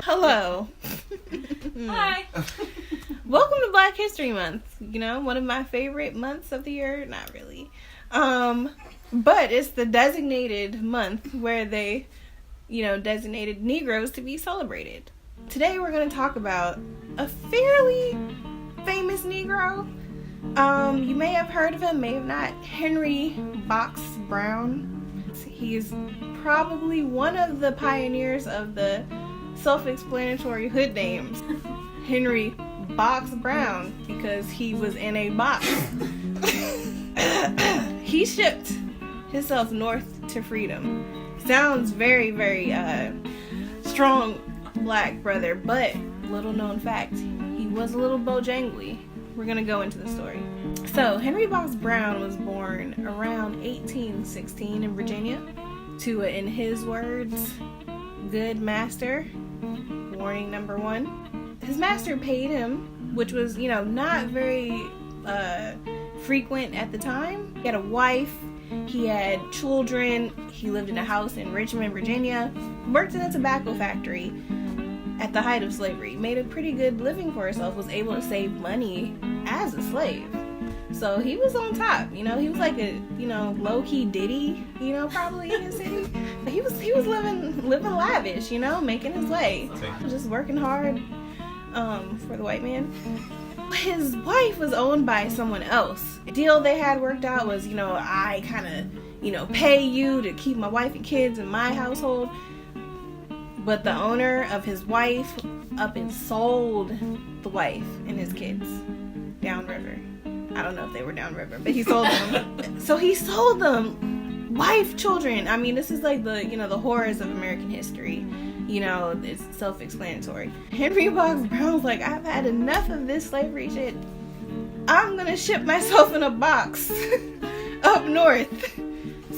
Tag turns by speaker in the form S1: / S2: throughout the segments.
S1: Hello.
S2: Hi.
S1: Welcome to Black History Month. You know, one of my favorite months of the year. Not really. But it's the designated month where they, designated Negroes to be celebrated. Today we're going to talk about a fairly famous Negro. You may have heard of him, may have not. Henry Box Brown. He's probably one of the pioneers of the self-explanatory hood names. Henry Box Brown, because he was in a box. He shipped himself north to freedom. Sounds very, very strong black brother, but little known fact, he was a little bojangly. We're gonna go into the story. So Henry Box Brown was born around 1816 in Virginia to, in his words, good master. Warning number one. His master paid him, which was, not very frequent at the time. He had a wife, he had children, he lived in a house in Richmond, Virginia, worked in a tobacco factory at the height of slavery, made a pretty good living for himself, was able to save money as a slave. So he was on top, he was like a, low-key Diddy, probably in his city. He was living lavish, making his way. Just working hard for the white man. His wife was owned by someone else. The deal they had worked out was, I kind of, pay you to keep my wife and kids in my household. But the owner of his wife up and sold the wife and his kids downriver. I don't know if they were downriver, but he sold them. So he sold them. Wife, children. I mean, this is like the, the horrors of American history. It's self-explanatory. Henry Box Brown was like, I've had enough of this slavery shit. I'm gonna ship myself in a box up north.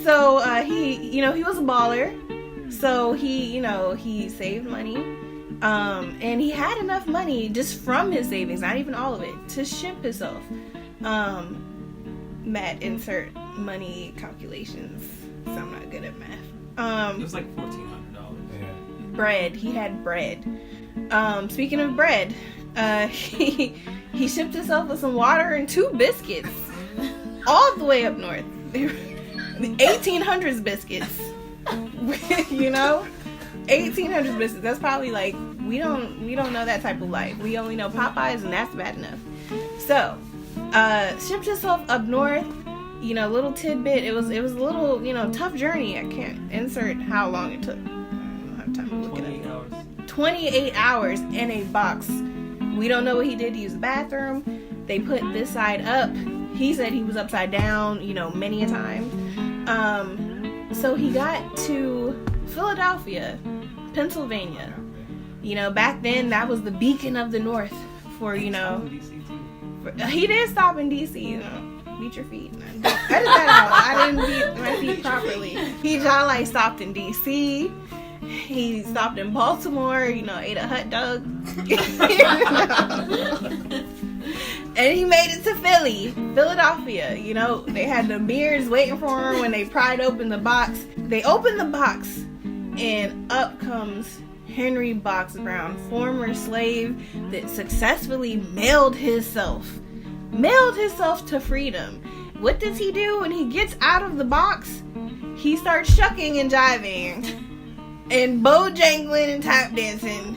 S1: So he was a baller. So he saved money. And he had enough money just from his savings, not even all of it, to ship himself. Matt, insert money calculations. So I'm not good at math.
S2: It was like $1,400.
S3: Yeah.
S1: Bread. He had bread. Speaking of bread, he shipped himself with some water and 2 biscuits all the way up north. The 1800s biscuits. 1800s biscuits. That's probably like we don't know that type of life. We only know Popeyes, and that's bad enough. So, shipped himself up north. Little tidbit. It was a little tough journey. I can't insert how long it took.
S2: 28 hours.
S1: 28 hours in a box. We don't know what he did to use the bathroom. They put this side up. He said he was upside down, many a time. So he got to Philadelphia, Pennsylvania. Back then that was the beacon of the North for, he did stop in DC, beat your feet. Edit that out. I didn't beat my feet properly. He stopped in DC. He stopped in Baltimore, ate a hot dog. And he made it to Philadelphia. They had the beards waiting for him when they pried open the box. They opened the box, and up comes Henry Box Brown, former slave that successfully mailed himself to freedom. What does he do when he gets out of the box? He starts shucking and jiving and bojangling and tap dancing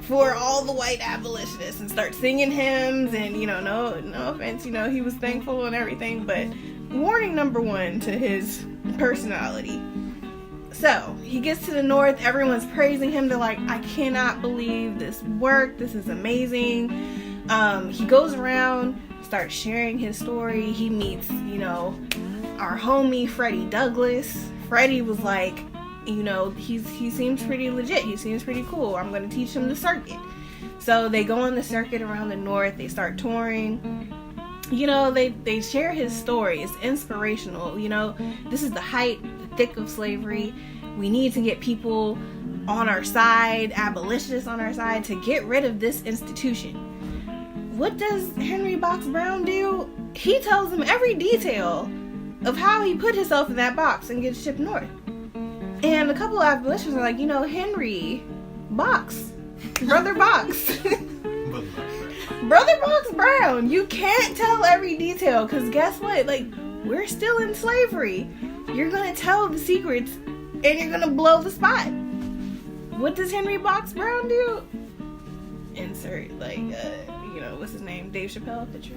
S1: for all the white abolitionists, and start singing hymns, and no offense, he was thankful and everything, but warning number one to his personality. So he gets to the north, everyone's praising him. They're like, I cannot believe this worked, this is amazing. He goes around, starts sharing his story. He meets our homie Freddie Douglass. Freddie was like, he seems pretty legit. He seems pretty cool. I'm going to teach him the circuit. So they go on the circuit around the north. They start touring. They share his story. It's inspirational. This is the height, the thick of slavery. We need to get people on our side, abolitionists on our side, to get rid of this institution. What does Henry Box Brown do? He tells them every detail of how he put himself in that box and gets shipped north. And a couple of abolitionists are like, Henry Box, Brother Box. Brother Box Brown, you can't tell every detail, because guess what? Like, we're still in slavery. You're going to tell the secrets, and you're going to blow the spot. What does Henry Box Brown do? Insert, what's his name? Dave Chappelle picture.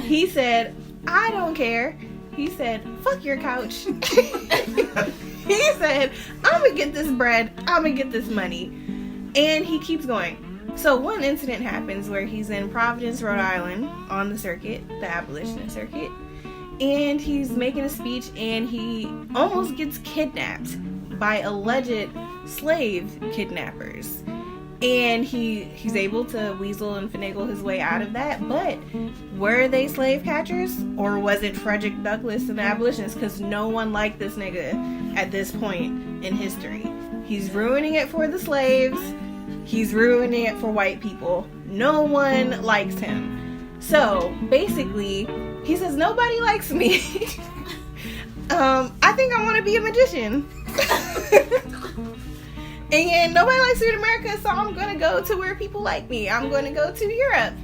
S1: He said, I don't care. He said, fuck your couch. He said, I'm going to get this bread. I'm going to get this money. And he keeps going. So one incident happens where he's in Providence, Rhode Island on the circuit, the abolitionist circuit. And he's making a speech and he almost gets kidnapped by alleged slave kidnappers. And he's able to weasel and finagle his way out of that. But were they slave catchers? Or was it Frederick Douglass and the abolitionists? Because no one liked this nigga at this point in history. He's ruining it for the slaves. He's ruining it for white people. No one likes him. So basically, he says, nobody likes me. I think I want to be a magician. And nobody likes me in America, so I'm going to go to where people like me. I'm going to go to Europe.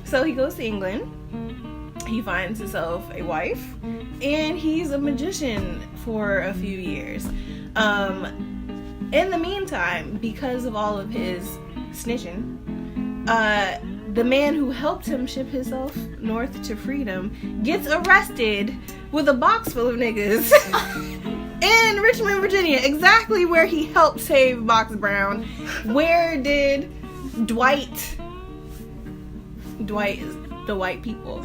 S1: So he goes to England. He finds himself a wife. And he's a magician for a few years. In the meantime, because of all of his snitching, the man who helped him ship himself north to freedom gets arrested with a box full of niggas in Richmond, Virginia, exactly where he helped save Box Brown. Where did Dwight is the white people.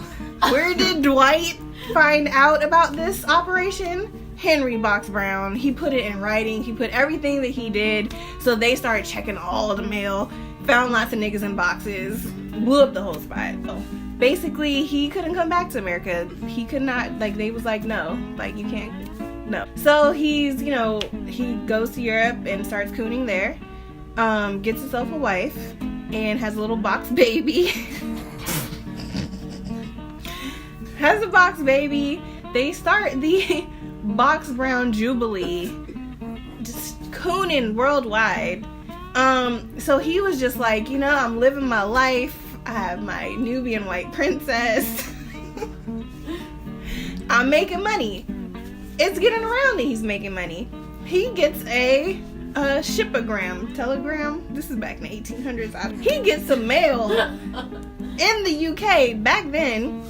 S1: Where did Dwight find out about this operation? Henry Box Brown. He put it in writing. He put everything that he did. So they started checking all the mail, found lots of niggas in boxes, blew up the whole spot. So basically, he couldn't come back to America. He could not, they was like, no, you can't, no. So he goes to Europe and starts cooning there, gets himself a wife, and has a little box baby. Has a box baby. They start the Box Brown Jubilee, just cooning worldwide. So he was just like, I'm living my life. I have my Nubian white princess. I'm making money. It's getting around that he's making money. He gets a telegram. This is back in the 1800s. He gets some mail in the UK back then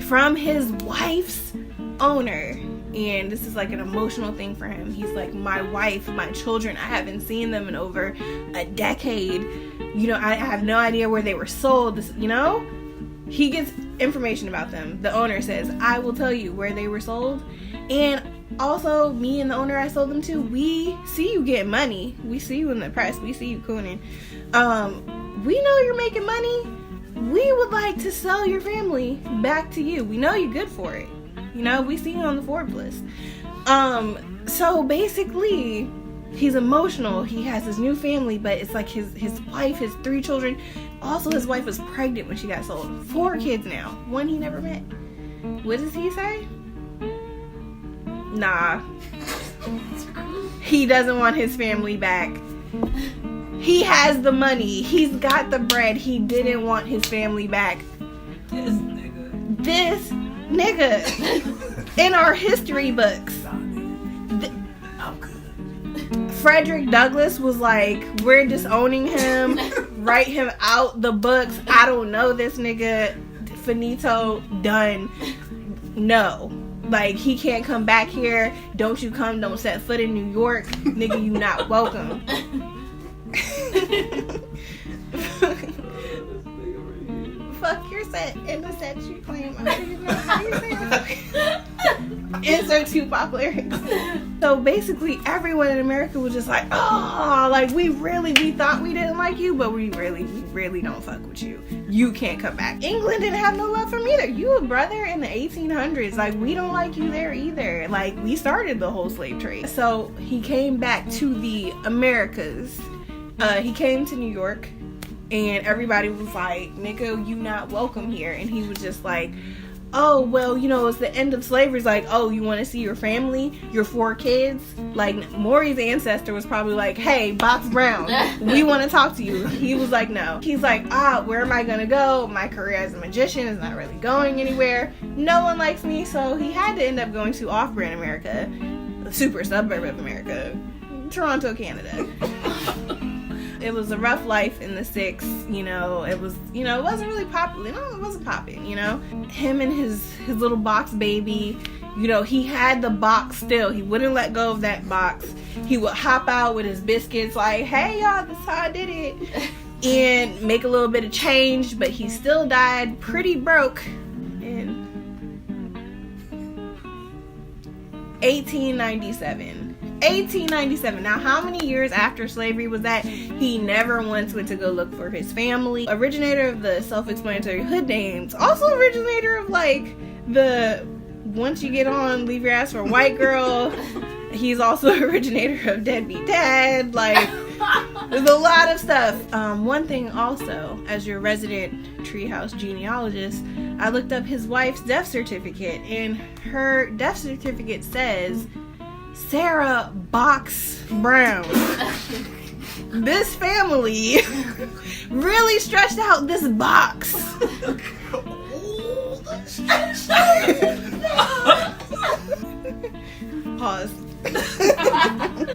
S1: from his wife's owner. And this is like an emotional thing for him. He's like, my wife, my children, I haven't seen them in over a decade. I have no idea where they were sold. He gets information about them. The owner says, I will tell you where they were sold. And also, me and the owner I sold them to, we see you getting money. We see you in the press. We see you cooning. We know you're making money. We would like to sell your family back to you. We know you're good for it. We see you on the Forbes list. So basically, he's emotional. He has his new family, but it's like his wife, his 3 children. Also, his wife was pregnant when she got sold. 4 kids now. One he never met. What does he say? Nah. He doesn't want his family back. He has the money. He's got the bread. He didn't want his family back. This nigga in our history books. Frederick Douglass was like, we're disowning him, write him out the books. I don't know this nigga. Finito, done. No. He can't come back here. Don't you come, don't set foot in New York. Nigga, you not welcome. Fuck your set in the set you claim. I don't even know how you say it. Insert Tupac lyrics. So basically, everyone in America was just like, oh, we thought we didn't like you, but we really don't fuck with you. You can't come back. England didn't have no love for him either. You a brother in the 1800s. We don't like you there either. We started the whole slave trade. So he came back to the Americas. He came to New York. And everybody was like, nigga, you not welcome here. And he was just like, oh, well, you know, it's the end of slavery. It's like, oh, you want to see your family, your 4 kids? Like, Maury's ancestor was probably like, hey, Box Brown, we want to talk to you. He was like, no. He's like, where am I going to go? My career as a magician is not really going anywhere. No one likes me, so he had to end up going to Off-Brand America, the super suburb of America, Toronto, Canada. It was a rough life in the 6, you know, it wasn't really popular, it wasn't popping, you know. Him and his little box baby, you know, he had the box still. He wouldn't let go of that box. He would hop out with his biscuits like, hey y'all, this is how I did it. And make a little bit of change, but he still died pretty broke in 1897. 1897. Now, how many years after slavery was that? He never once went to go look for his family. Originator of the self-explanatory hood names. Also originator of, like, the once you get on, leave your ass for a white girl. He's also originator of deadbeat dad. Like, there's a lot of stuff. One thing also, as your resident treehouse genealogist, I looked up his wife's death certificate, and her death certificate says Sarah Box Brown. This family really stretched out this box. Pause.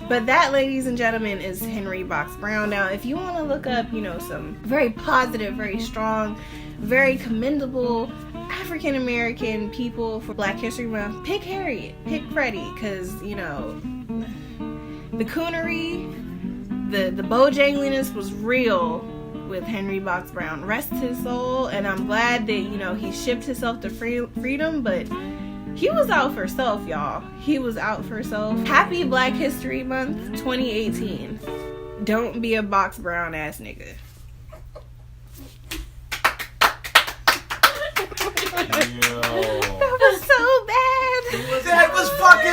S1: But that, ladies and gentlemen, is Henry Box Brown. Now, if you want to look up, you know, some very positive, very strong, very commendable African American people for Black History Month, pick Harriet, pick Freddie, because, you know, the coonery, the bojangliness was real with Henry Box Brown. Rest his soul, and I'm glad that, you know, he shipped himself to freedom, but he was out for self, y'all. He was out for self. Happy Black History Month 2018. Don't be a Box Brown ass nigga.
S3: Yo.
S1: That was so bad.
S3: That was fucking